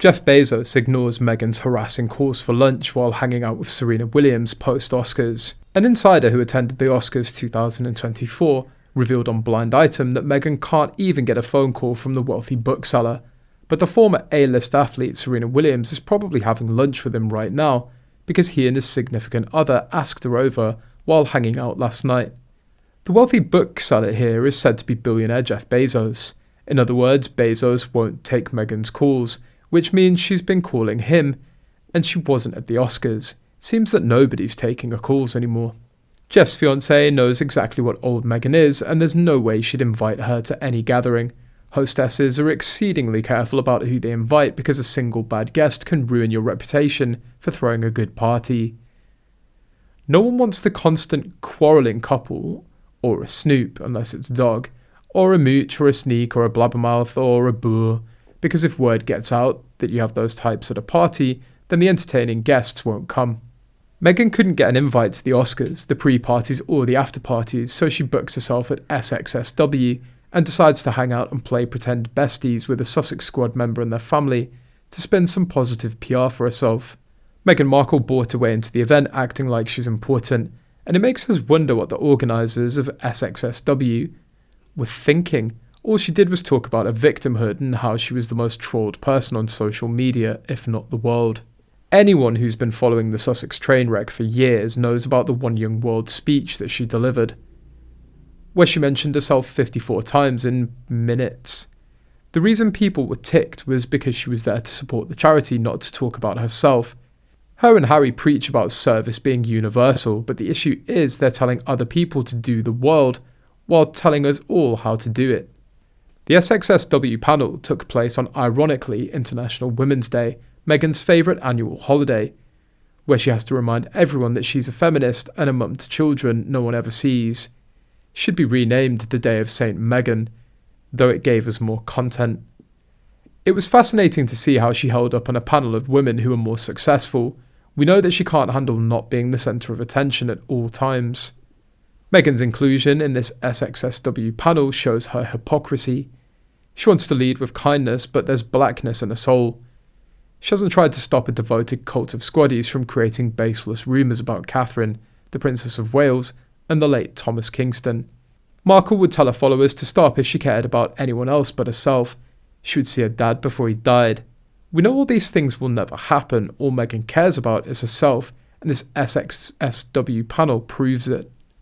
Jeff Bezos ignores Meghan's harassing calls for lunch while hanging out with Serena Williams post-Oscars. An insider who attended the Oscars 2024 revealed on Blind Item that Meghan can't even get a phone call from the wealthy bookseller, but the former A-list athlete Serena Williams is probably having lunch with him right now because he and his significant other asked her over while hanging out last night. The wealthy bookseller here is said to be billionaire Jeff Bezos. In other words, Bezos won't take Meghan's calls, which means she's been calling him, and she wasn't at the Oscars. It seems that nobody's taking her calls anymore. Jeff's fiancée knows exactly what old Meghan is, and there's no way she'd invite her to any gathering. Hostesses are exceedingly careful about who they invite because a single bad guest can ruin your reputation for throwing a good party. No one wants the constant quarrelling couple, or a snoop unless it's dog, or a mooch or a sneak or a blabbermouth or a boor, because if word gets out that you have those types at a party, then the entertaining guests won't come. Meghan couldn't get an invite to the Oscars, the pre-parties or the after-parties, so she books herself at SXSW and decides to hang out and play pretend besties with a Sussex Squad member and their family to spin some positive PR for herself. Meghan Markle bought her way into the event acting like she's important, and it makes us wonder what the organisers of SXSW were thinking. All she did was talk about her victimhood and how she was the most trolled person on social media, if not the world. Anyone who's been following the Sussex train wreck for years knows about the One Young World speech that she delivered, where she mentioned herself 54 times in minutes. The reason people were ticked was because she was there to support the charity, not to talk about herself. Her and Harry preach about service being universal, but the issue is they're telling other people to do the world while telling us all how to do it. The SXSW panel took place on, ironically, International Women's Day, Meghan's favourite annual holiday, where she has to remind everyone that she's a feminist and a mum to children no one ever sees. Should be renamed the Day of St. Meghan, though it gave us more content. It was fascinating to see how she held up on a panel of women who are more successful. We know that she can't handle not being the centre of attention at all times. Meghan's inclusion in this SXSW panel shows her hypocrisy. She wants to lead with kindness, but there's blackness in her soul. She hasn't tried to stop a devoted cult of squaddies from creating baseless rumours about Catherine, the Princess of Wales, and the late Thomas Kingston. Markle would tell her followers to stop if she cared about anyone else but herself. She would see her dad before he died. We know all these things will never happen. All Meghan cares about is herself, and this SXSW panel proves it.